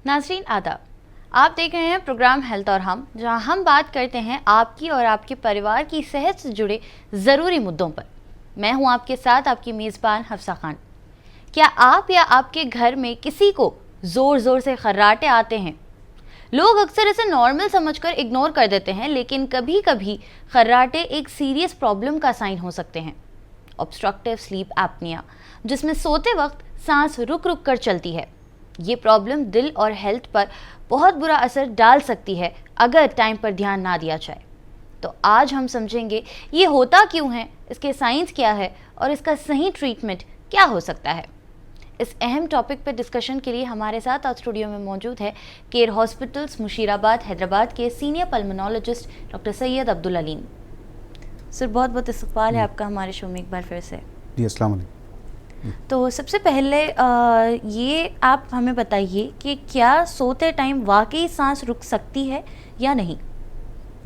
नाज़रीन आदाब, आप देख रहे हैं प्रोग्राम हेल्थ और हम, जहां हम बात करते हैं आपकी और आपके परिवार की सेहत से जुड़े ज़रूरी मुद्दों पर। मैं हूं आपके साथ आपकी मेज़बान हफ्सा खान। क्या आप या आपके घर में किसी को ज़ोर ज़ोर से खर्राटे आते हैं? लोग अक्सर इसे नॉर्मल समझकर इग्नोर कर देते हैं, लेकिन कभी कभी खर्राटे एक सीरियस प्रॉब्लम का साइन हो सकते हैं। ऑब्स्ट्रक्टिव स्लीप एपनिया, जिसमें सोते वक्त सांस रुक रुक कर चलती है। ये प्रॉब्लम दिल और हेल्थ पर बहुत बुरा असर डाल सकती है अगर टाइम पर ध्यान ना दिया जाए। तो आज हम समझेंगे ये होता क्यों है, इसके साइंस क्या है और इसका सही ट्रीटमेंट क्या हो सकता है। इस अहम टॉपिक पर डिस्कशन के लिए हमारे साथ आज स्टूडियो में मौजूद है केयर हॉस्पिटल्स मुशीराबाद हैदराबाद के senior pulmonologist doctor Syed Abdul Aleem. Sir, बहुत बहुत इस्तकबाल है आपका हमारे शो में एक बार फिर से। जी, अस्सलाम वालेकुम। तो सबसे पहले ये आप हमें बताइए कि क्या सोते टाइम वाकई सांस रुक सकती है या नहीं?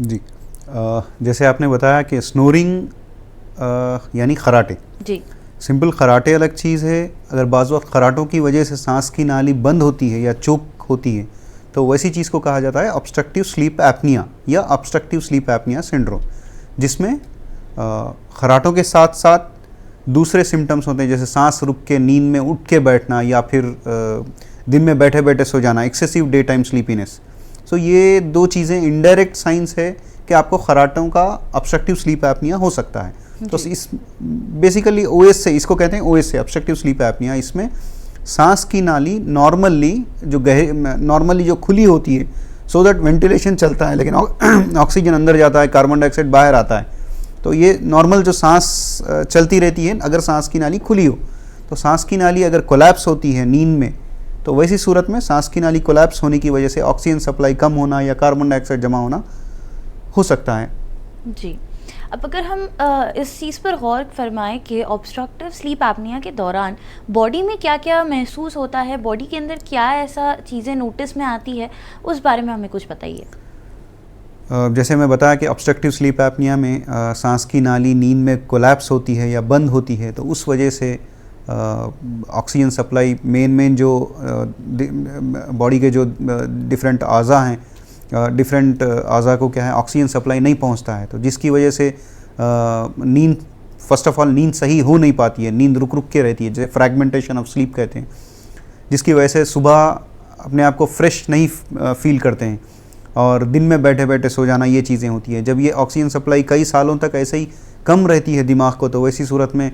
जी, जैसे आपने बताया कि स्नोरिंग यानी खराटे। जी, सिंपल खराटे अलग चीज़ है। अगर बाज़ वक्त खराटों की वजह से सांस की नाली बंद होती है या चोक होती है तो वैसी चीज़ को कहा जाता है ऑब्स्ट्रक्टिव स्लीप एपनिया या ऑब्स्ट्रक्टिव स्लीप एपनिया सिंड्रोम, जिसमें खराटों के साथ साथ दूसरे सिम्टम्स होते हैं, जैसे सांस रुक के नींद में उठ के बैठना या फिर दिन में बैठे बैठे सो जाना, एक्सेसिव डे टाइम स्लीपीनेस। सो ये दो चीज़ें इनडायरेक्ट साइंस है कि आपको खराटों का ऑब्स्ट्रक्टिव स्लीप एपनिया हो सकता है। तो इस बेसिकली ओएस से, इसको कहते हैं ओएस से, ऑब्स्ट्रक्टिव स्लीप एपनिया। इसमें सांस की नाली नॉर्मली जो खुली होती है सो दैट वेंटिलेशन चलता है, लेकिन ऑक्सीजन अंदर जाता है, कार्बन डाइऑक्साइड बाहर आता है। तो ये नॉर्मल जो सांस चलती रहती है, अगर सांस की नाली खुली हो तो सांस की नाली अगर कोलैप्स होती है नींद में तो वैसी सूरत में सांस की नाली कोलैप्स होने की वजह से ऑक्सीजन सप्लाई कम होना या कार्बन डाइऑक्साइड जमा होना हो सकता है। जी। अब अगर हम इस चीज़ पर गौर फरमाएं कि ऑब्स्ट्रक्टिव स्लीप एपनिया के दौरान बॉडी में क्या क्या महसूस होता है, बॉडी के अंदर क्या ऐसा चीज़ें नोटिस में आती है, उस बारे में हमें कुछ बताइए। जैसे मैं बताया कि ऑब्स्ट्रक्टिव स्लीप एपनिया में सांस की नाली नींद में कोलैप्स होती है या बंद होती है, तो उस वजह से ऑक्सीजन सप्लाई मेन जो बॉडी के जो डिफरेंट आज़ा हैं, डिफरेंट आज़ा को क्या है ऑक्सीजन सप्लाई नहीं पहुंचता है, तो जिसकी वजह से नींद, फर्स्ट ऑफ ऑल नींद सही हो नहीं पाती है, नींद रुक रुक के रहती है, जैसे फ्रैगमेंटेशन ऑफ स्लीप कहते हैं, जिसकी वजह से सुबह अपने आप को फ्रेश नहीं फील करते हैं और दिन में बैठे बैठे सो जाना, ये चीज़ें होती है। जब ये ऑक्सीजन सप्लाई कई सालों तक ऐसे ही कम रहती है दिमाग को, तो वैसी सूरत में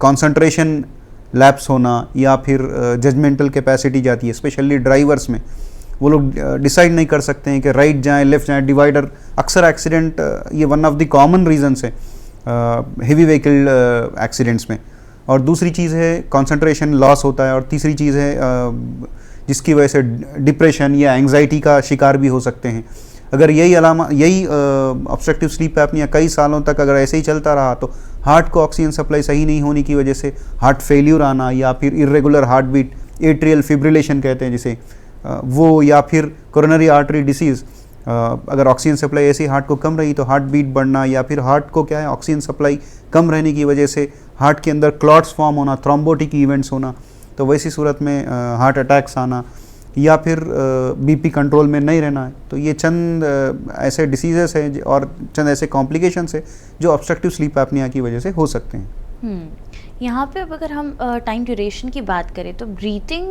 कंसंट्रेशन लैप्स होना या फिर जजमेंटल कैपेसिटी जाती है, स्पेशली ड्राइवर्स में। वो लोग डिसाइड नहीं कर सकते हैं कि राइट जाएं लेफ़्ट जाएं, डिवाइडर, अक्सर एक्सीडेंट, ये one of the common reasons है हेवी व्हीकल एक्सीडेंट्स में। और दूसरी चीज़ है कंसंट्रेशन लॉस होता है, और तीसरी चीज़ है जिसकी वजह से डिप्रेशन या एंग्जाइटी का शिकार भी हो सकते हैं। अगर यही ऑब्स्ट्रक्टिव स्लीप एपनिया कई सालों तक अगर ऐसे ही चलता रहा तो हार्ट को ऑक्सीजन सप्लाई सही नहीं होने की वजह से हार्ट फेल्यूर आना या फिर irregular heart beat, atrial fibrillation कहते हैं जिसे, वो, या फिर कोरोनरी आर्टरी डिसीज़, अगर ऑक्सीजन सप्लाई ऐसी हार्ट को कम रही तो हार्ट बीट बढ़ना, या फिर हार्ट को क्या है ऑक्सीजन सप्लाई कम रहने की वजह से हार्ट के अंदर क्लॉट्स फॉर्म होना, थ्रोम्बोटिक इवेंट्स होना, तो वैसी सूरत में हार्ट अटैक्स आना, या फिर बीपी कंट्रोल में नहीं रहना है। तो ये चंद ऐसे डिसीजेस हैं और चंद ऐसे कॉम्प्लिकेशंस है जो ऑब्स्ट्रक्टिव स्लीप एपनिया की वजह से हो सकते हैं। यहाँ पे अब अगर हम टाइम ड्यूरेशन की बात करें तो ब्रीथिंग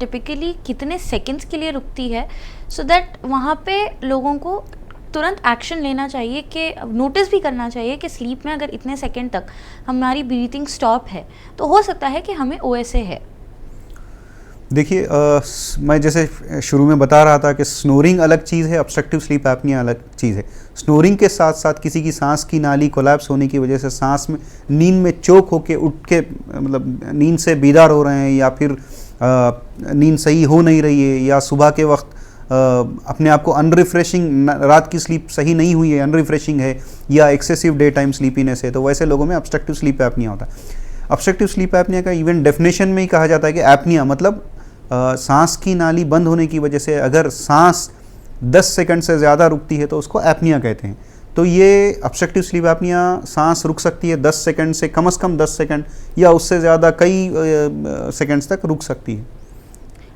टिपिकली कितने सेकंड्स के लिए रुकती है, सो दैट वहाँ पे लोगों को तुरंत एक्शन लेना चाहिए, कि नोटिस भी करना चाहिए कि स्लीप में अगर इतने सेकंड तक हमारी ब्रीथिंग स्टॉप है तो हो सकता है कि हमें ओएसए है। देखिए, मैं जैसे शुरू में बता रहा था कि स्नोरिंग अलग चीज़ है, ऑब्स्ट्रक्टिव स्लीप एपनिया अलग चीज़ है। स्नोरिंग के साथ साथ किसी की सांस की नाली कोलैप्स होने की वजह से सांस में, नींद में चोक होके उठ के, मतलब नींद से बेदार हो रहे हैं, या फिर नींद सही हो नहीं रही है, या सुबह के वक्त अपने आप को अनरिफ्रेशिंग, रात की स्लीप सही नहीं हुई है, अनरिफ्रेशिंग है, या एक्सेसिव डे टाइम स्लीपीनेस है, तो वैसे लोगों में ऑब्स्ट्रक्टिव स्लीप एपनिया होता है। ऑब्स्ट्रक्टिव स्लीप एपनिया का इवन डेफिनेशन में ही कहा जाता है कि एपनिया मतलब सांस की नाली बंद होने की वजह से अगर सांस 10 सेकंड से ज़्यादा रुकती है तो उसको एपनिया कहते हैं। तो ये ऑब्स्ट्रक्टिव स्लीप एपनिया सांस रुक सकती है 10 सेकंड से कम 10 सेकंड या उससे ज़्यादा कई सेकंड्स तक रुक सकती है।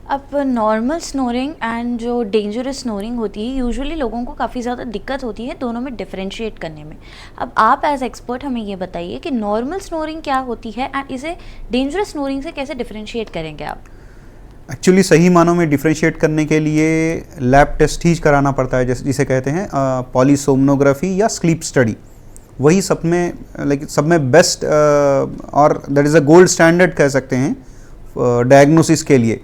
अब नॉर्मल स्नोरिंग एंड जो डेंजरस स्नोरिंग होती है, यूजुअली लोगों को काफ़ी ज़्यादा दिक्कत होती है दोनों में डिफरेंशिएट करने में। अब आप एज एक्सपर्ट हमें ये बताइए कि नॉर्मल स्नोरिंग क्या होती है एंड इसे डेंजरस स्नोरिंग से कैसे डिफरेंशिएट करेंगे आप? एक्चुअली सही मानों में डिफरेंशिएट करने के लिए लैब टेस्ट ही कराना पड़ता है, जिसे कहते हैं पॉलीसोमनोग्राफी या स्लीप स्टडी। वही सब में बेस्ट और that is a gold standard कह सकते हैं डायग्नोसिस के लिए,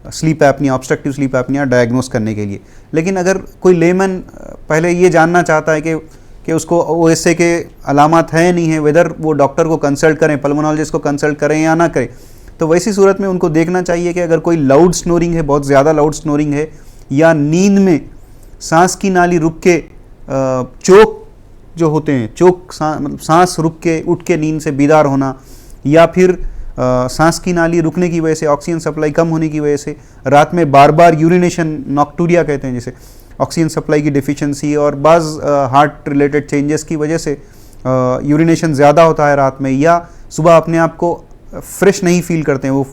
sleep apnoea, obstructive sleep apnoea diagnose करने के लिए। लेकिन अगर कोई लेमन पहले ये जानना चाहता है कि उसको ओएसए के अलामत है नहीं है, वेदर वो डॉक्टर को कंसल्ट करें, पल्मोनोलॉजिस्ट को कंसल्ट करें या ना करें, तो वैसी सूरत में उनको देखना चाहिए कि अगर कोई लाउड स्नोरिंग है, बहुत ज़्यादा लाउड स्नोरिंग है, या नींद में सांस की नाली रुक के चोक जो होते हैं, चोक सांस रुक के उठ के नींद से बीदार होना, या फिर सांस की नाली रुकने की वजह से, ऑक्सीजन सप्लाई कम होने की वजह से रात में बार बार यूरिनेशन, नॉक्टूरिया कहते हैं, जैसे ऑक्सीजन सप्लाई की डिफिशिएंसी और बाज़ हार्ट रिलेटेड चेंजेस की वजह से यूरिनेशन ज़्यादा होता है रात में, या सुबह अपने आप को फ्रेश नहीं फील करते हैं,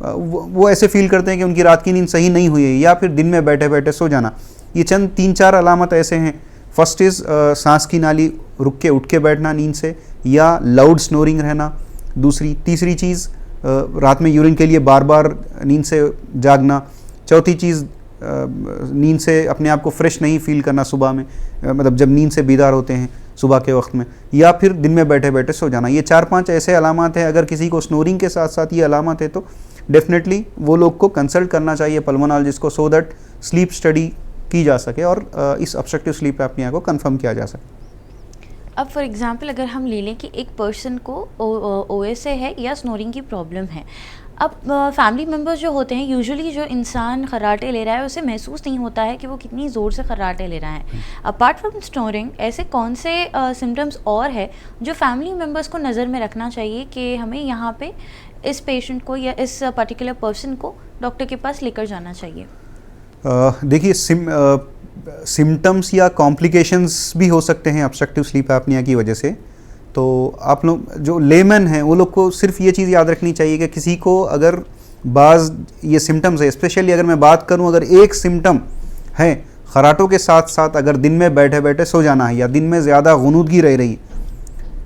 वो ऐसे फील करते हैं कि उनकी रात की नींद सही नहीं हुई है, या फिर दिन में बैठे बैठे सो जाना। ये चंद 3-4 अलामत ऐसे हैं। फर्स्ट इज़ सांस की नाली रुक के उठ के बैठना नींद से, या लाउड स्नोरिंग रहना। तीसरी चीज़ रात में यूरिन के लिए बार बार नींद से जागना। चौथी चीज़ नींद से अपने आप को फ्रेश नहीं फील करना सुबह में, मतलब जब नींद से बीदार होते हैं सुबह के वक्त में, या फिर दिन में बैठे बैठे सो जाना। ये 4-5 ऐसे अलामत हैं। अगर किसी को स्नोरिंग के साथ साथ ये अलामत है तो डेफिनेटली वो लोग को कंसल्ट करना चाहिए पल्मोनोलॉजिस्ट को, सो दैट स्लीप स्टडी की जा सके और इस ऑब्स्ट्रक्टिव स्लीप एपनिया को कंफर्म किया जा सके। अब फॉर एग्जांपल अगर हम ले लें कि एक पर्सन को ओएसए है या स्नोरिंग की प्रॉब्लम है, अब फैमिली मेम्बर्स जो होते हैं, यूजुअली जो इंसान खर्राटे ले रहा है उसे महसूस नहीं होता है कि वो कितनी ज़ोर से खर्राटे ले रहा है। अपार्ट फ्रॉम स्नोरिंग ऐसे कौन से सिम्टम्स और है जो फैमिली मेम्बर्स को नज़र में रखना चाहिए कि हमें यहाँ पे इस पेशेंट को या इस पर्टिकुलर पर्सन को डॉक्टर के पास लेकर जाना चाहिए? देखिए, सिम्टम्स या कॉम्प्लिकेशंस भी हो सकते हैं ऑब्स्ट्रक्टिव स्लीप एपनिया की वजह से। तो आप लोग जो लेमन हैं वो लोग को सिर्फ ये चीज़ याद रखनी चाहिए कि किसी को अगर बाज़ ये सिम्टम्स है, स्पेशली अगर मैं बात करूं, अगर एक सिम्टम है खराटों के साथ साथ अगर दिन में बैठे बैठे सो जाना है, या दिन में ज़्यादा गुनूदगी रह रही,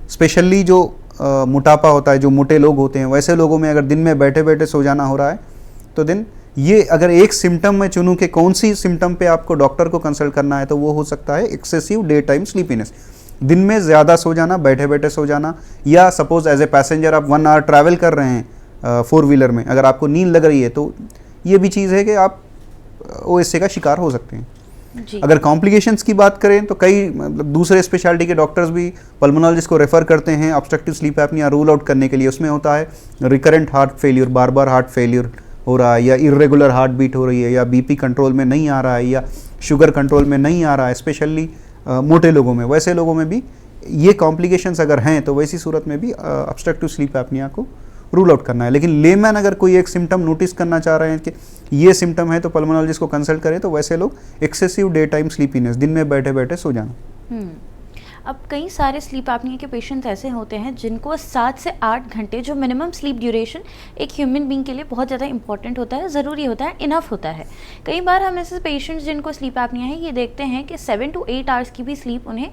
स्पेशली जो मोटापा होता है, जो मोटे लोग होते हैं, वैसे लोगों में अगर दिन में बैठे बैठे सो जाना हो रहा है, तो दिन ये अगर एक सिम्टम मैं चुनूं कि कौन सी सिम्टम पे आपको डॉक्टर को कंसल्ट करना है, तो वो हो सकता है एक्सेसिव डे टाइम स्लीपीनेस, दिन में ज़्यादा सो जाना, बैठे बैठे सो जाना। या सपोज एज ए पैसेंजर आप 1 आवर ट्रैवल कर रहे हैं 4 व्हीलर में, अगर आपको नींद लग रही है तो ये भी चीज़ है कि आप ओएसए का शिकार हो सकते हैं जी। अगर कॉम्प्लिकेशंस की बात करें तो कई दूसरे स्पेशलिटी के डॉक्टर्स भी पल्मोनोलॉजिस्ट को रेफ़र करते हैं obstructive sleep apnoea rule out करने के लिए। उसमें होता है रिकरेंट हार्ट फेलियर, बार बार हार्ट फेलियर हो रहा है, या इर्रेगुलर हार्ट बीट हो रही है, या बीपी कंट्रोल में नहीं आ रहा है, या शुगर कंट्रोल में नहीं आ रहा है, स्पेशली मोटे लोगों में। वैसे लोगों में भी ये कॉम्प्लिकेशंस अगर हैं तो वैसी सूरत में भी ऑब्स्ट्रक्टिव स्लीप एपनिया को रूल आउट करना है। लेकिन लेमैन अगर कोई एक सिम्टम नोटिस करना चाह रहे हैं कि ये सिम्टम है तो पल्मोनोलॉजिस्ट को कंसल्ट करें, तो वैसे लोग एक्सेसिव डे टाइम स्लीपीनेस, दिन में बैठे बैठे सो जाना। अब कई सारे स्लीप एपनिया के पेशेंट्स ऐसे होते हैं जिनको 7 से 8 घंटे जो मिनिमम स्लीप ड्यूरेशन एक ह्यूमन बीइंग के लिए बहुत ज़्यादा इंपॉर्टेंट होता है, ज़रूरी होता है, इनफ होता है। कई बार हम ऐसे पेशेंट्स जिनको स्लीप एपनिया है ये देखते हैं कि 7 to 8 आवर्स की भी स्लीप उन्हें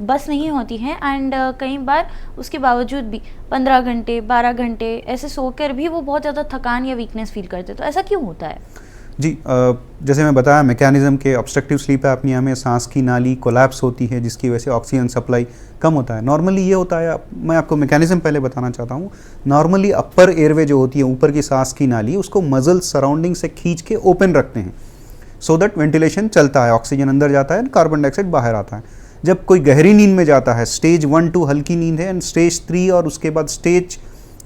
बस नहीं होती है, एंड कई बार उसके बावजूद भी 15 घंटे 12 घंटे ऐसे सोकर भी वो बहुत ज़्यादा थकान या वीकनेस फील करते हैं। तो ऐसा क्यों होता है? जी, जैसे मैं बताया मैकेनिज़्म के ऑब्स्ट्रक्टिव स्लीप एपनिया में सांस की नाली कोलैप्स होती है जिसकी वजह से ऑक्सीजन सप्लाई कम होता है। नॉर्मली ये होता है, मैं आपको मैकेनिज़्म पहले बताना चाहता हूँ। नॉर्मली अपर एयरवे जो होती है, ऊपर की सांस की नाली, उसको मसल सराउंडिंग से खींच के ओपन रखते हैं सो दैट वेंटिलेशन चलता है, ऑक्सीजन अंदर जाता है, कार्बन डाइऑक्साइड बाहर आता है। जब कोई गहरी नींद में जाता है, स्टेज 1-2 हल्की नींद है, एंड स्टेज 3 और उसके बाद स्टेज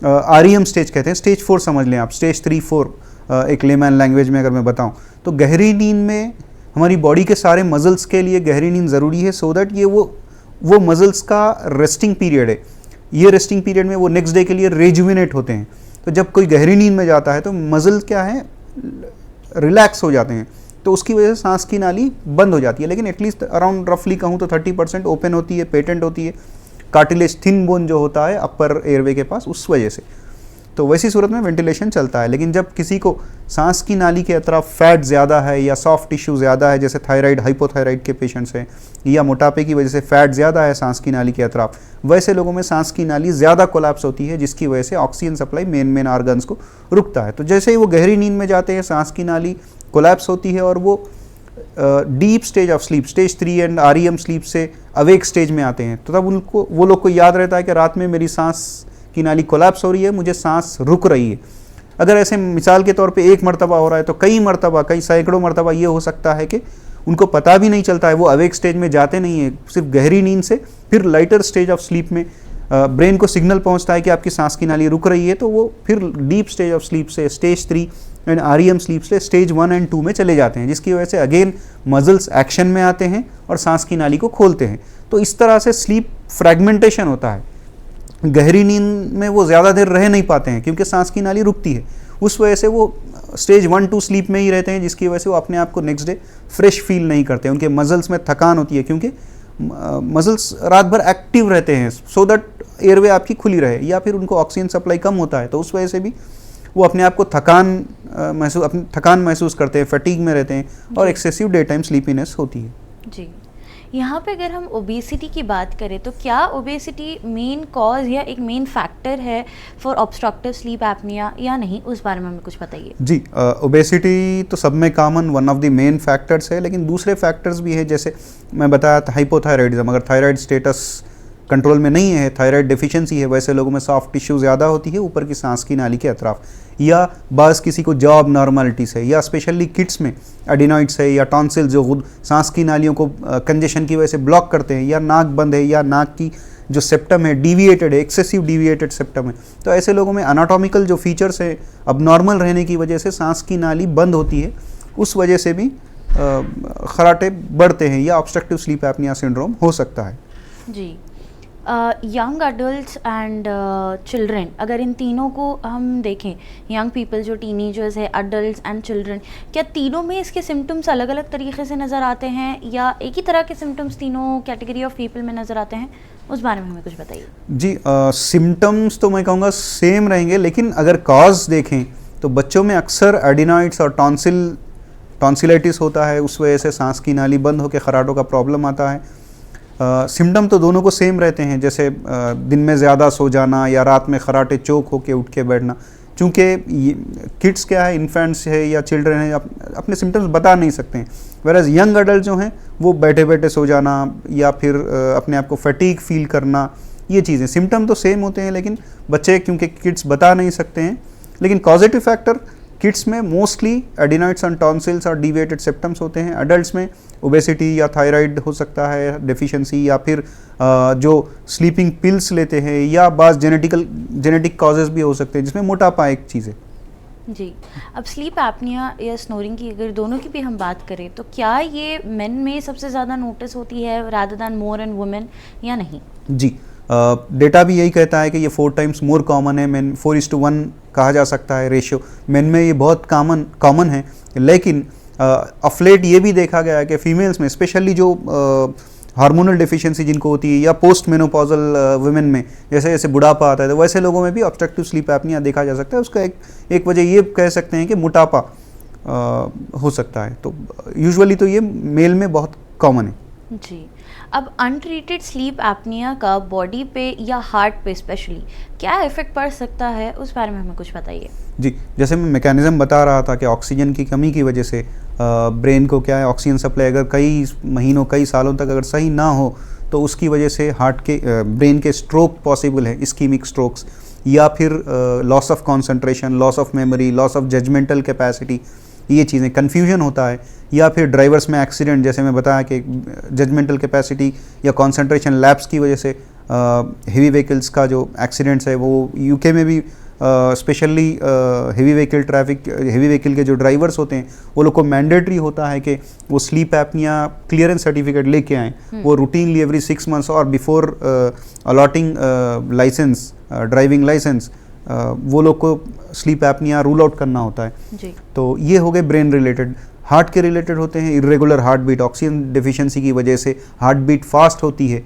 REM स्टेज कहते हैं, स्टेज 4 समझ लें आप, स्टेज 3-4 एक लेमैन लैंग्वेज में अगर मैं बताऊं, तो गहरी नींद में हमारी बॉडी के सारे मसल्स के लिए गहरी नींद ज़रूरी है, सो दैट ये वो मसल्स का रेस्टिंग पीरियड है। ये रेस्टिंग पीरियड में वो नेक्स्ट डे के लिए रेजुविनेट होते हैं। तो जब कोई गहरी नींद में जाता है तो मसल क्या है, रिलैक्स हो जाते हैं, तो उसकी वजह से सांस की नाली बंद हो जाती है। लेकिन एटलीस्ट अराउंड रफली कहूँ तो 30% ओपन होती है, पेटेंट होती है, कार्टिलेज थिन बोन जो होता है अपर एयरवे के पास, उस वजह से। तो वैसी सूरत में वेंटिलेशन चलता है। लेकिन जब किसी को सांस की नाली के अतराफ फैट ज़्यादा है या सॉफ्ट टिश्यू ज़्यादा है, जैसे थायराइड हाइपोथायराइड के पेशेंट्स हैं, या मोटापे की वजह से फैट ज़्यादा है सांस की नाली के अतराफ, वैसे लोगों में सांस की नाली ज़्यादा कोलैप्स होती है, जिसकी वजह से ऑक्सीजन सप्लाई मेन ऑर्गन्स को रुकता है। तो जैसे ही वो गहरी नींद में जाते हैं, सांस की नाली कोलैप्स होती है और वो deep stage of sleep, stage 3 and REM sleep से अवेक स्टेज में आते हैं। तो तब उनको, वो लोग को याद रहता है कि रात में मेरी सांस की नाली कोलैप्स हो रही है, मुझे सांस रुक रही है। अगर ऐसे मिसाल के तौर पे एक मरतबा हो रहा है, तो कई मरतबा, कई सैकड़ों मरतबा ये हो सकता है कि उनको पता भी नहीं चलता है, वो अवेक स्टेज में जाते नहीं है, सिर्फ गहरी नींद से फिर लाइटर स्टेज ऑफ स्लीप में ब्रेन को सिग्नल पहुंचता है कि आपकी सांस की नाली रुक रही है, तो वो फिर डीप स्टेज ऑफ स्लीप से स्टेज 3 एंड REM स्लीप से स्टेज 1 एंड 2 में चले जाते हैं, जिसकी वजह से अगेन मसल्स एक्शन में आते हैं और सांस की नाली को खोलते हैं। तो इस तरह से स्लीप फ्रैगमेंटेशन होता है। गहरी नींद में वो ज़्यादा देर रह नहीं पाते हैं क्योंकि सांस की नाली रुकती है, उस वजह से वो स्टेज 1-2 स्लीप में ही रहते हैं, जिसकी वजह से वो अपने आप को नेक्स्ट डे फ्रेश फील नहीं करते। उनके मसल्स में थकान होती है क्योंकि मसल्स रात भर एक्टिव रहते हैं सो दैट एयरवे आपकी खुली रहे, या फिर उनको ऑक्सीजन सप्लाई कम होता है, तो उस वजह से भी वो अपने आप को थकान महसूस करते हैं, फटीग में रहते हैं और एक्सेसिव डे टाइम स्लीपीनेस होती है। जी, यहाँ पे अगर हम ओबेसिटी की बात करें तो क्या ओबेसिटी मेन कॉज या एक मेन फैक्टर है फॉर ऑब्स्ट्रक्टिव स्लीप एपनिया या नहीं, उस बारे में हमें कुछ बताइए। जी, ओबेसिटी तो सब में common one of the main factors है, लेकिन दूसरे फैक्टर्स भी है, जैसे मैं बताया था हाइपोथायराइडिज्म, अगर थायराइड स्टेटस कंट्रोल में नहीं है, थायराइड डेफिशिएंसी है, वैसे लोगों में सॉफ्ट टिश्यू ज़्यादा होती है ऊपर की सांस की नाली के अतराफ, या बाज़ किसी को जॉब नॉर्मलिटीज़ है, या स्पेशली किड्स में एडिनॉइड्स है या टॉन्सिल जो खुद सांस की नालियों को कंजेशन की वजह से ब्लॉक करते हैं, या नाक बंद है या नाक की जो सेप्टम है डीविएटेड है, एक्सेसिव डीविएटेड सेप्टम है, तो ऐसे लोगों में एनाटॉमिकल जो फीचर्स है अब नॉर्मल रहने की वजह से सांस की नाली बंद होती है, उस वजह से भी खराटे बढ़ते हैं या ऑब्स्ट्रक्टिव स्लीप एपनिया सिंड्रोम हो सकता है। जी, यंग अडल्ट्स एंड चिल्ड्रन, अगर इन तीनों को हम देखें, यंग पीपल जो टीनेजर्स है, अडल्ट्स एंड चिल्ड्रन, क्या तीनों में इसके सिम्टम्स अलग अलग तरीके से नज़र आते हैं या एक ही तरह के सिम्टम्स तीनों कैटेगरी ऑफ पीपल में नज़र आते हैं, उस बारे में हमें कुछ बताइए। जी, सिम्टम्स तो मैं कहूँगा सेम रहेंगे, लेकिन अगर कॉज देखें तो बच्चों में अक्सर एडिनॉइड्स और टॉन्सिलाइटिस होता है, उस वजह से सांस की नाली बंद होकर खराटों का प्रॉब्लम आता है। सिम्टम तो दोनों को सेम रहते हैं, जैसे दिन में ज़्यादा सो जाना या रात में खराटे चोक होके उठ के बैठना। चूँकि किड्स क्या है, इन्फेंट्स है या चिल्ड्रन है, अपने सिम्टम्स बता नहीं सकते हैं, वेराज यंग अडल्ट जो हैं वो बैठे बैठे सो जाना या फिर अपने आप को फटीग फील करना, ये चीज़ें सिम्टम तो सेम होते हैं, लेकिन बच्चे क्योंकि किड्स बता नहीं सकते हैं। लेकिन कॉजेटिव फैक्टर किड्स में मोस्टली एडिनॉइड्स एंड टॉन्सिल्स और डीविएटेड सेप्टम्स होते हैं। एडल्ट्स में ओबेसिटी या थायराइड हो सकता है डेफिशिएंसी, या फिर जो स्लीपिंग पिल्स लेते हैं, या बाज़ जेनेटिक कॉजेज़ भी हो सकते हैं, जिसमें मोटापा एक चीज़ है। जी, अब स्लीप एपनिया या स्नोरिंग की अगर दोनों की भी हम बात करें तो क्या ये मेन में सबसे ज़्यादा नोटिस होती है रादर दैन मोर इन वुमेन या नहीं? जी, डेटा भी यही कहता है कि ये 4 टाइम्स मोर कॉमन है, मेन 4:1 कहा जा सकता है रेशियो, मेन में ये बहुत कॉमन है। लेकिन अफलेट ये भी देखा गया है कि फीमेल्स में स्पेशली जो हार्मोनल डेफिशिएंसी जिनको होती है, या पोस्ट मेनोपॉजल वुमेन में जैसे जैसे बुढ़ापा आता है, तो वैसे लोगों में भी ऑब्स्ट्रक्टिव स्लीप एपनिया देखा जा सकता है। उसका एक वजह ये कह सकते हैं कि मोटापा हो सकता है, तो यूजुअली तो ये मेल में बहुत कॉमन है। जी, अब अनट्रीटेड स्लीप एपनिया का बॉडी पे या हार्ट पे स्पेशली क्या इफेक्ट पड़ सकता है, उस बारे में हमें कुछ बताइए। जी, जैसे मैं मैकेनिज्म बता रहा था कि ऑक्सीजन की कमी की वजह से ब्रेन को क्या है, ऑक्सीजन सप्लाई अगर कई महीनों कई सालों तक अगर सही ना हो, तो उसकी वजह से हार्ट के ब्रेन के स्ट्रोक पॉसिबल है, इस्कीमिक स्ट्रोक्स, या फिर loss of concentration, loss of memory, loss of judgmental capacity, ये चीज़ें कन्फ्यूजन होता है, या फिर ड्राइवर्स में एक्सीडेंट, जैसे मैं बताया कि जजमेंटल कैपेसिटी या कॉन्सेंट्रेशन लैप्स की वजह से हेवी व्हीकल्स का जो एक्सीडेंट्स है वो यूके में भी स्पेशली हेवी व्हीकल के जो ड्राइवर्स होते हैं वो लोग को मैंडेटरी होता है कि वो स्लीप एपनिया क्लियरेंस सर्टिफिकेट लेके आएँ। वो रूटीनली एवरी 6 मंथ्स और before allotting license, driving license, वो लोग को स्लीप एपनिया रूल आउट करना होता है जी। तो ये हो गए ब्रेन रिलेटेड। हार्ट के रिलेटेड होते हैं irregular heart beat, oxygen deficiency की वजह से हार्ट बीट फास्ट होती है,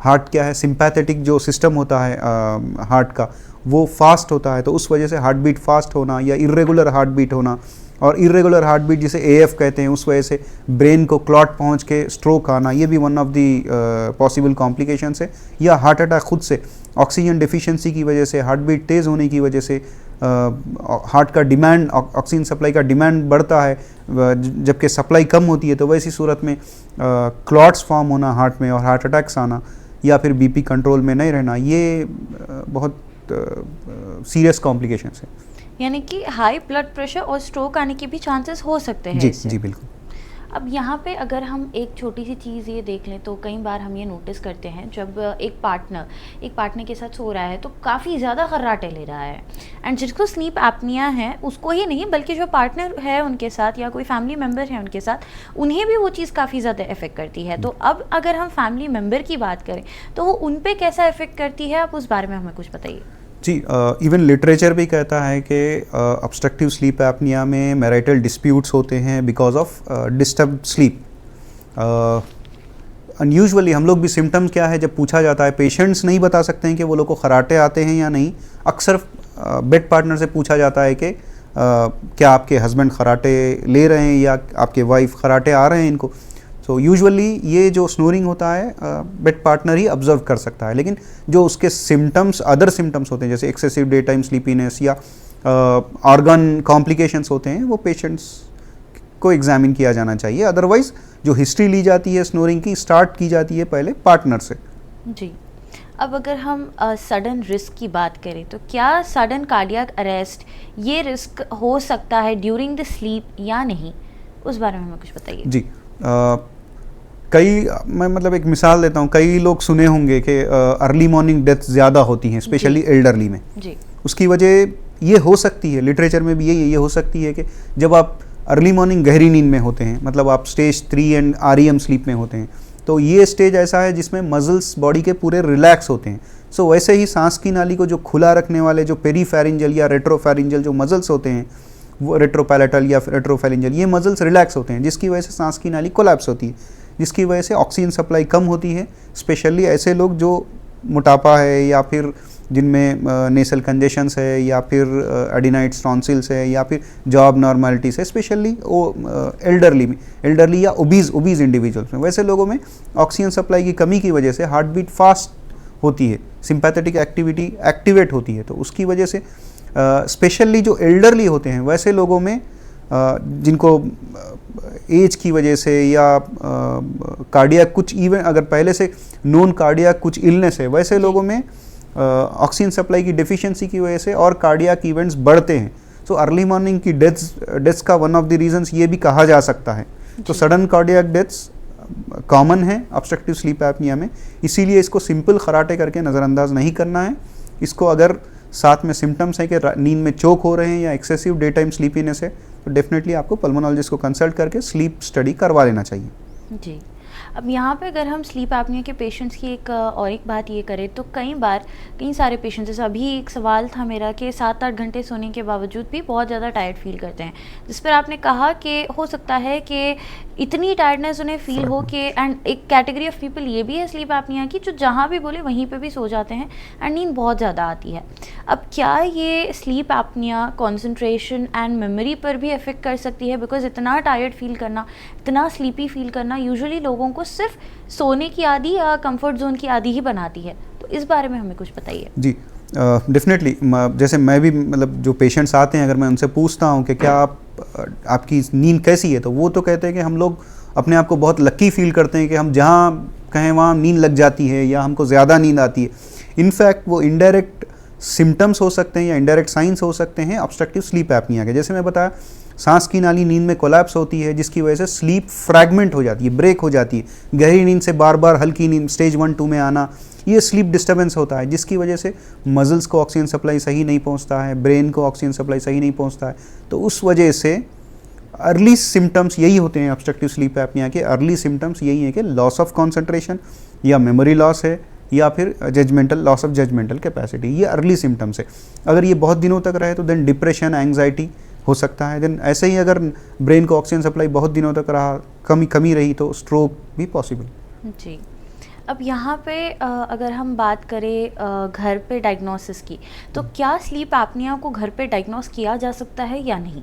हार्ट क्या है, सिंपैथेटिक जो सिस्टम होता है हार्ट का वो फास्ट होता है, तो उस वजह से हार्ट बीट फास्ट होना या इर्रेगुलर हार्ट बीट होना, और इर्रेगुलर हार्ट बीट जिसे AF कहते हैं, उस वजह से ब्रेन को क्लॉट पहुंच के स्ट्रोक आना, ये भी one of the possible complications है। या हार्ट अटैक खुद से ऑक्सीजन डिफिशिएंसी की वजह से, हार्ट बीट तेज़ होने की वजह से हार्ट का डिमांड, ऑक्सीजन सप्लाई का डिमांड बढ़ता है जबकि सप्लाई कम होती है, तो वैसी सूरत में क्लॉट्स फॉर्म होना हार्ट में और हार्ट अटैक्स आना, या फिर BP कंट्रोल में नहीं रहना, ये बहुत सीरियस कॉम्प्लिकेशंस है। यानी कि हाई ब्लड प्रेशर और स्ट्रोक आने के भी चांसेस हो सकते हैं जी इससे। जी बिल्कुल। अब यहाँ पे अगर हम एक छोटी सी चीज़ ये देख लें तो कई बार हम ये नोटिस करते हैं, जब एक पार्टनर के साथ सो रहा है तो काफ़ी ज़्यादा खर्राटे ले रहा है, एंड जिसको स्लीप एपनिया है उसको ही नहीं बल्कि जो पार्टनर है उनके साथ या कोई फैमिली मेम्बर है उनके साथ, उन्हें भी वो चीज़ काफ़ी ज़्यादा इफेक्ट करती है। तो अब अगर हम फैमिली मेम्बर की बात करें तो वो उन पर कैसा इफेक्ट करती है, आप उस बारे में हमें कुछ बताइए। जी, इवन लिटरेचर भी कहता है कि ऑब्स्ट्रक्टिव स्लीप एपनिया में मैरिटल डिस्प्यूट्स होते हैं because of disturbed sleep. Unusually हम लोग भी सिम्टम्स क्या है जब पूछा जाता है, पेशेंट्स नहीं बता सकते हैं कि वो लोग को खराटे आते हैं या नहीं। अक्सर बेड पार्टनर से पूछा जाता है कि क्या आपके हस्बैंड खराटे ले रहे हैं या आपके वाइफ खराटे आ रहे हैं इनको। सो यूजुअली ये जो स्नोरिंग होता है बेड पार्टनर ही ऑब्जर्व कर सकता है, लेकिन जो उसके सिम्टम्स, अदर सिम्टम्स होते हैं जैसे एक्सेसिव डे टाइम स्लीपीनेस या ऑर्गन कॉम्प्लिकेशंस होते हैं, वो पेशेंट्स को एग्जामिन किया जाना चाहिए। अदरवाइज जो हिस्ट्री ली जाती है स्नोरिंग की, स्टार्ट की जाती है पहले पार्टनर से। जी, अब अगर हम सडन रिस्क की बात करें तो क्या सडन कार्डियक अरेस्ट ये रिस्क हो सकता है ड्यूरिंग द स्लीप या नहीं, उस बारे में हमें कुछ बताइए। जी, मैं मतलब एक मिसाल देता हूँ, कई लोग सुने होंगे कि अर्ली मॉर्निंग डेथ ज़्यादा होती हैं स्पेशली एल्डरली में। जी, उसकी वजह ये हो सकती है, लिटरेचर में भी ये हो सकती है कि जब आप अर्ली मॉर्निंग गहरी नींद में होते हैं, मतलब आप स्टेज 3 एंड REM स्लीप में होते हैं, तो ये स्टेज ऐसा है जिसमें मसल्स बॉडी के पूरे रिलैक्स होते हैं। सो वैसे ही सांस की नाली को जो खुला रखने वाले जो पेरीफेरिंजियल या रेट्रोफेरिंजियल जो मसल्स होते हैं, वो रेट्रोपैलेटल या रेट्रोफेरिंजियल, ये मसल्स रिलैक्स होते हैं, जिसकी वजह से सांस की नाली कोलैप्स होती है, जिसकी वजह से ऑक्सीजन सप्लाई कम होती है। स्पेशली ऐसे लोग जो मोटापा है या फिर जिनमें नेसल कंजेशंस है या फिर एडिनाइड्स टॉन्सिल्स है या फिर जॉब नॉर्मलिटीज है, स्पेशली वो एल्डरली या ओबीज इंडिविजुअल्स में, वैसे लोगों में ऑक्सीजन सप्लाई की कमी की वजह से हार्ट बीट फास्ट होती है, सिंपैथेटिक एक्टिविटी एक्टिवेट होती है। तो उसकी वजह से स्पेशली जो एल्डरली होते हैं वैसे लोगों में जिनको एज की वजह से या कार्डियक कुछ इवन अगर पहले से नोन कार्डियक कुछ इलनेस है, वैसे लोगों में ऑक्सीजन सप्लाई की डेफिशिएंसी की वजह से और कार्डियक इवेंट्स बढ़ते हैं। सो अर्ली मॉर्निंग की डेथ्स का वन ऑफ द रीजंस ये भी कहा जा सकता है। तो सडन कार्डियक डेथ्स कॉमन है ऑब्स्ट्रक्टिव स्लीप एपनिया में, इसीलिए इसको सिंपल खराटे करके नज़रअंदाज नहीं करना है। इसको अगर साथ में सिम्टम्स हैं कि नींद में चोक हो रहे हैं या एक्सेसिव डे टाइम स्लीपीनेस है, तो डेफिनेटली आपको पल्मोनोलॉजिस्ट को कंसल्ट करके स्लीप स्टडी करवा लेना चाहिए। जी, अब यहाँ पे अगर हम स्लीप एपनिया के पेशेंट्स की एक बात ये करें तो कई सारे पेशेंट्स, जैसे अभी एक सवाल था मेरा कि 7-8 घंटे सोने के बावजूद भी बहुत ज़्यादा टायर्ड फील करते हैं, जिस पर आपने कहा कि हो सकता है कि इतनी टायर्डनेस उन्हें फील हो कि, एंड एक कैटेगरी ऑफ पीपल ये भी है स्लीप एपनिया की जो जहाँ भी बोले वहीं पे भी सो जाते हैं एंड नींद बहुत ज़्यादा आती है। अब क्या ये sleep apnoea concentration and memory पर भी इफेक्ट कर सकती है? बिकॉज इतना टायर्ड फील करना, इतना स्लीपी फील करना यूजुअली लोगों को सिर्फ सोने की आदि या कंफर्ट जोन की आदि ही बनाती है, तो इस बारे में हमें कुछ बताइए। जी, डेफिनेटली जैसे मैं भी मतलब जो पेशेंट्स आते हैं, अगर मैं उनसे पूछता हूँ कि क्या आपकी नींद कैसी है, तो वो तो कहते हैं कि हम लोग अपने आप को बहुत लक्की फील करते हैं कि हम जहाँ कहें वहाँ नींद लग जाती है या हमको ज़्यादा नींद आती है। इनफैक्ट वो इनडायरेक्ट सिम्टम्स हो सकते हैं या इनडायरेक्ट साइंस हो सकते हैं ऑब्स्ट्रक्टिव स्लीप एपनिया के। जैसे मैं बताया, सांस की नाली नींद में कोलैप्स होती है, जिसकी वजह से स्लीप फ्रैगमेंट हो जाती है, ब्रेक हो जाती है। गहरी नींद से बार बार हल्की नींद स्टेज 1-2 में आना, ये स्लीप डिस्टर्बेंस होता है, जिसकी वजह से मसल्स को ऑक्सीजन सप्लाई सही नहीं पहुंचता है, ब्रेन को ऑक्सीजन सप्लाई सही नहीं पहुंचता है। तो उस वजह से अर्ली सिम्टम्स यही होते हैं ऑब्स्ट्रक्टिव स्लीप एपनिया के। अर्ली सिम्टम्स यही है कि लॉस ऑफ कॉन्सेंट्रेशन या मेमोरी लॉस है या फिर लॉस ऑफ जजमेंटल कैपेसिटी, ये अर्ली सिम्टम्स है। अगर ये बहुत दिनों तक रहे तो देन डिप्रेशन, एंग्जाइटी हो सकता है। देन ऐसे ही अगर ब्रेन को ऑक्सीजन सप्लाई बहुत दिनों तक कमी रही तो स्ट्रोक भी पॉसिबल। जी, अब यहाँ पे अगर हम बात करें घर पे डायग्नोसिस की, तो क्या स्लीप एपनिया को घर पे डायग्नोस किया जा सकता है या नहीं?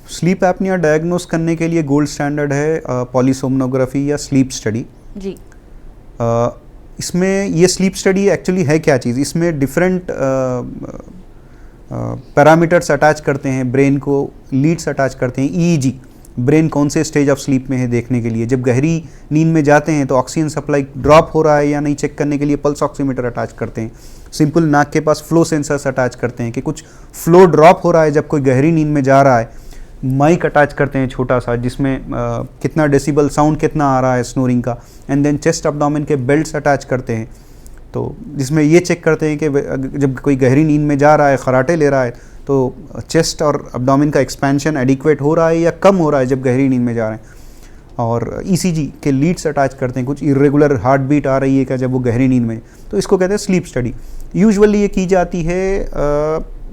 स्लीप एपनिया डायग्नोस करने के लिए गोल्ड स्टैंडर्ड है पॉलीसोमनोग्राफी या स्लीप स्टडी। जी। इसमें ये स्लीप स्टडी एक्चुअली है क्या चीज़, इसमें डिफरेंट पैरामीटर्स अटैच करते हैं, ब्रेन को लीड्स अटैच करते हैं, ईईजी ब्रेन कौन से स्टेज ऑफ स्लीप में है देखने के लिए। जब गहरी नींद में जाते हैं तो ऑक्सीजन सप्लाई ड्रॉप हो रहा है या नहीं चेक करने के लिए पल्स ऑक्सीमीटर अटैच करते हैं। सिंपल नाक के पास फ्लो सेंसर्स अटैच करते हैं कि कुछ फ्लो ड्रॉप हो रहा है जब कोई गहरी नींद में जा रहा है। माइक अटैच करते हैं छोटा सा जिसमें कितना डेसिबल साउंड कितना आ रहा है स्नोरिंग का। एंड देन चेस्ट एब्डोमेन के बेल्ट्स अटैच करते हैं, तो जिसमें ये चेक करते हैं कि जब कोई गहरी नींद में जा रहा है, खराटे ले रहा है, तो चेस्ट और एब्डोमेन का एक्सपेंशन एडिक्वेट हो रहा है या कम हो रहा है जब गहरी नींद में जा रहे हैं। और ईसीजी के लीड्स अटैच करते हैं, कुछ इरेगुलर हार्ट बीट आ रही है क्या जब वो गहरी नींद में, तो इसको कहते हैं स्लीप स्टडी। यूजुअली ये की जाती है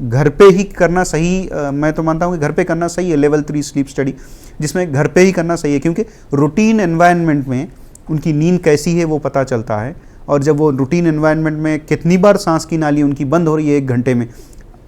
घर पे ही करना सही, मैं तो मानता हूँ कि घर पे करना सही है लेवल 3 स्लीप स्टडी, जिसमें घर पे ही करना सही है क्योंकि रूटीन एनवायरनमेंट में उनकी नींद कैसी है वो पता चलता है। और जब वो रूटीन एनवायरनमेंट में कितनी बार सांस की नाली उनकी बंद हो रही है 1 घंटे में,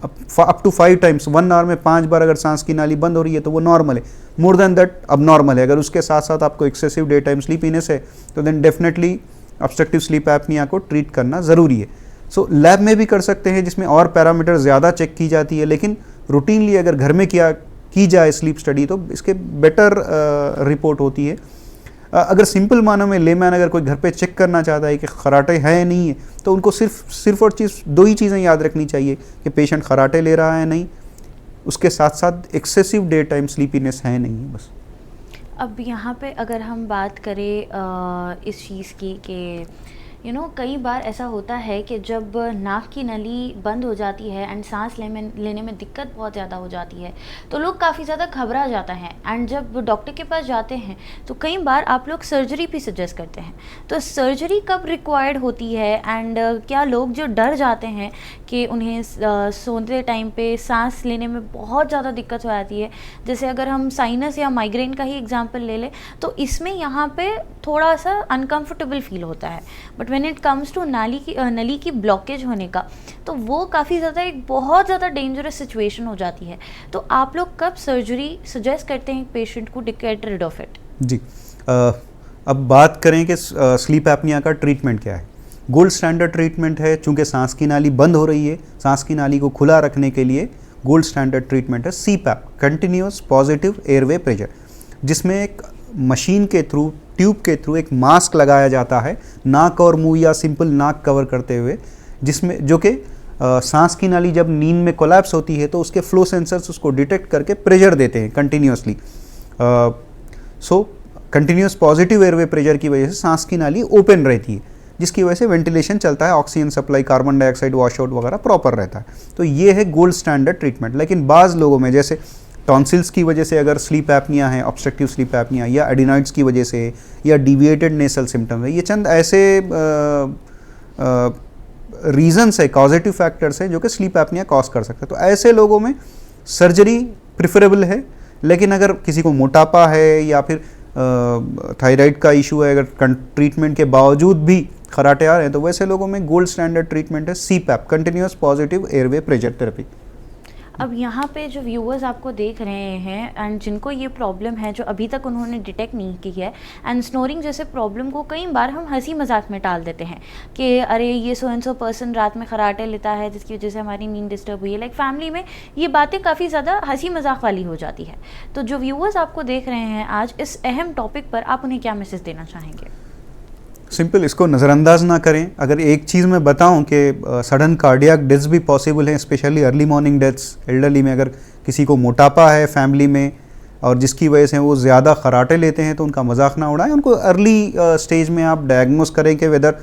अप टू 5 टाइम्स 1 आवर में 5 बार अगर सांस की नाली बंद हो रही है तो वो नॉर्मल है। मोर देन दैट अब नॉर्मल है। अगर उसके साथ साथ आपको एक्सेसिव डे टाइम स्लीपीनेस है तो then definitely obstructive sleep apnoea को ट्रीट करना ज़रूरी है। सो लैब में भी कर सकते हैं जिसमें और पैरामीटर ज़्यादा चेक की जाती है, लेकिन रूटीनली अगर घर में की जाए स्लीप स्टडी तो इसके बेटर रिपोर्ट होती है। अगर सिंपल मानों में लेमैन अगर कोई घर पे चेक करना चाहता है कि खराटे है या नहीं है, तो उनको सिर्फ और 2 ही चीज़ें याद रखनी चाहिए कि पेशेंट खराटे ले रहा है नहीं, उसके साथ साथ एक्सेसिव डे टाइम स्लीपीनेस है नहीं है, बस। अब यहाँ पे अगर हम बात करें इस चीज़ की कि कई बार ऐसा होता है कि जब नाक की नली बंद हो जाती है एंड सांस लेने में दिक्कत बहुत ज़्यादा हो जाती है तो लोग काफ़ी ज़्यादा घबरा जाता है एंड जब डॉक्टर के पास जाते हैं तो कई बार आप लोग सर्जरी भी सजेस्ट करते हैं। तो सर्जरी कब रिक्वायर्ड होती है एंड क्या लोग जो डर जाते हैं कि उन्हें सोते टाइम पे सांस लेने में बहुत ज़्यादा दिक्कत हो जाती है, जैसे अगर हम साइनस या माइग्रेन का ही एग्जाम्पल ले लें तो इसमें यहाँ पे थोड़ा सा अनकम्फर्टेबल फील होता है, but when it comes to नली की ब्लॉकेज होने का तो वो काफ़ी ज़्यादा एक बहुत ज़्यादा डेंजरस सिचुएशन हो जाती है। तो आप लोग कब सर्जरी सजेस्ट करते हैं पेशेंट को to get rid of it? जी, अब बात करें कि स्लीप एपनिया का ट्रीटमेंट क्या है। गोल्ड स्टैंडर्ड ट्रीटमेंट है, चूँकि सांस की नाली बंद हो रही है, सांस की नाली को खुला रखने के लिए गोल्ड स्टैंडर्ड ट्रीटमेंट है CPAP, continuous positive airway pressure, जिसमें एक मशीन के थ्रू, ट्यूब के थ्रू एक मास्क लगाया जाता है नाक और मुंह या सिंपल नाक कवर करते हुए, जिसमें जो कि सांस की नाली जब नींद में कोलैप्स होती है तो उसके फ्लो सेंसर्स उसको डिटेक्ट करके प्रेशर देते हैं कंटिन्यूअसली। सो कंटिन्यूअस पॉजिटिव एयरवे प्रेशर की वजह से सांस की नाली ओपन रहती है, जिसकी वजह से वेंटिलेशन चलता है, oxygen supply, carbon dioxide wash out वगैरह प्रॉपर रहता है। तो ये है गोल्ड स्टैंडर्ड ट्रीटमेंट। लेकिन बाज़ लोगों में जैसे टॉन्सिल्स की वजह से अगर स्लीप एपनिया है, ऑब्स्ट्रक्टिव स्लीप एपनिया, या एडिनॉइड्स की वजह से, या डिविएटेड नेसल सिम्टम्स है, ये चंद ऐसे रीजंस है, कॉजेटिव फैक्टर्स है जो कि स्लीप एपनिया कॉज कर सकते हैं। तो ऐसे लोगों में सर्जरी प्रिफरेबल है। लेकिन अगर किसी को मोटापा है या फिर थायराइड का इशू है, अगर ट्रीटमेंट के बावजूद भी खराटे आ रहे हैं, तो वैसे लोगों में गोल्ड स्टैंडर्ड ट्रीटमेंट है CPAP, continuous positive airway pressure therapy. अब यहाँ पे जो व्यूअर्स आपको देख रहे हैं एंड जिनको ये प्रॉब्लम है जो अभी तक उन्होंने डिटेक्ट नहीं की है, एंड स्नोरिंग जैसे प्रॉब्लम को कई बार हम हंसी मजाक में टाल देते हैं कि अरे ये सो एंड सो पर्सन रात में खराटे लेता है जिसकी वजह से हमारी नींद डिस्टर्ब हुई है। लाइक फैमिली में ये बातें काफ़ी ज़्यादा हंसी मजाक वाली हो जाती है। तो जो व्यूअर्स आपको देख रहे हैं आज इस अहम टॉपिक पर, आप उन्हें क्या मैसेज देना चाहेंगे? सिंपल, इसको नज़रअंदाज ना करें। अगर एक चीज़ मैं बताऊं कि सडन कार्डियक डेथ्स भी पॉसिबल हैं, specially early morning deaths elderly में। अगर किसी को मोटापा है फैमिली में और जिसकी वजह से वो ज़्यादा खराटे लेते हैं तो उनका मजाक ना उड़ाएं। उनको अर्ली स्टेज में आप डायग्नोस करें कि वेदर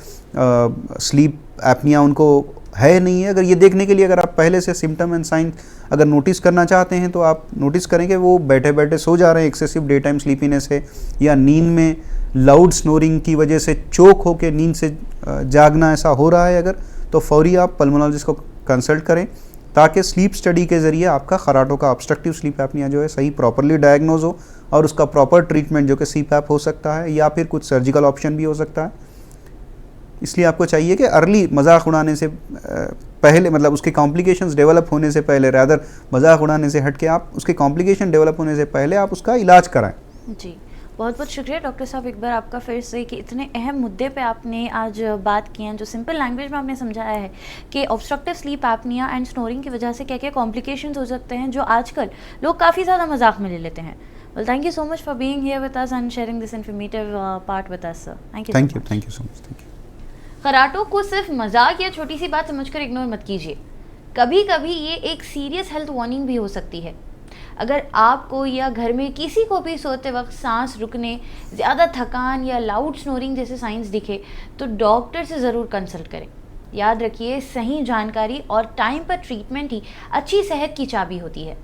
स्लीप एपनिया उनको है नहीं है। अगर ये देखने के लिए अगर आप पहले से सिम्टम एंड साइन अगर नोटिस करना चाहते हैं तो आप नोटिस करें कि वो बैठे बैठे सो जा रहे हैं, एक्सेसिव डे टाइम स्लीपीनेस है, या नींद में लाउड स्नोरिंग की वजह से चोक होकर नींद से जागना ऐसा हो रहा है अगर, तो फौरी आप पल्मोनोलॉजिस्ट को कंसल्ट करें ताकि स्लीप स्टडी के ज़रिए आपका खराटों का ऑब्स्ट्रक्टिव स्लीप एपनिया जो है सही प्रॉपरली डायग्नोज हो और उसका प्रॉपर ट्रीटमेंट जो कि CPAP हो सकता है या फिर कुछ सर्जिकल ऑप्शन भी हो सकता है। इसलिए आपको चाहिए कि अर्ली मजाक उड़ाने से पहले, मतलब उसके कॉम्प्लिकेशंस डेवलप होने से पहले, रादर मजाक उड़ाने से हट के आप उसके कॉम्प्लिकेशन डेवलप होने से पहले आप उसका इलाज कराएं। जी, बहुत बहुत शुक्रिया डॉक्टर साहब एक बार आपका फिर से कि इतने अहम मुद्दे पे आपने आज बात की है, जो सिंपल लैंग्वेज में आपने समझाया है कि obstructive sleep apnoea and snoring की वजह से क्या क्या कॉम्प्लिकेशंस हो सकते हैं जो आजकल लोग काफ़ी ज़्यादा मजाक में ले लेते हैं। Well, thank you so much for being here with us and sharing this informative part with us sir. Thank you so much. Thank you. खराटों को सिर्फ मजाक या छोटी सी बात समझकर इग्नोर मत कीजिए, कभी कभी ये एक सीरियस हेल्थ वार्निंग भी हो सकती है। अगर आपको या घर में किसी को भी सोते वक्त सांस रुकने, ज़्यादा थकान या लाउड स्नोरिंग जैसे साइंस दिखे तो डॉक्टर से ज़रूर कंसल्ट करें। याद रखिए, सही जानकारी और टाइम पर ट्रीटमेंट ही अच्छी सेहत की चाबी होती है।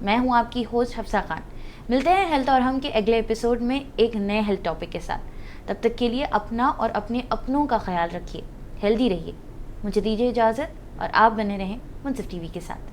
मैं हूँ आपकी होस्ट हफ्सा खान। मिलते हैं हेल्थ और हम के अगले एपिसोड में एक नए हेल्थ टॉपिक के साथ। तब तक के लिए अपना और अपने अपनों का ख्याल रखिए, हेल्दी रहिए। मुझे दीजिए इजाज़त और आप बने रहें मुंसिफ टीवी के साथ।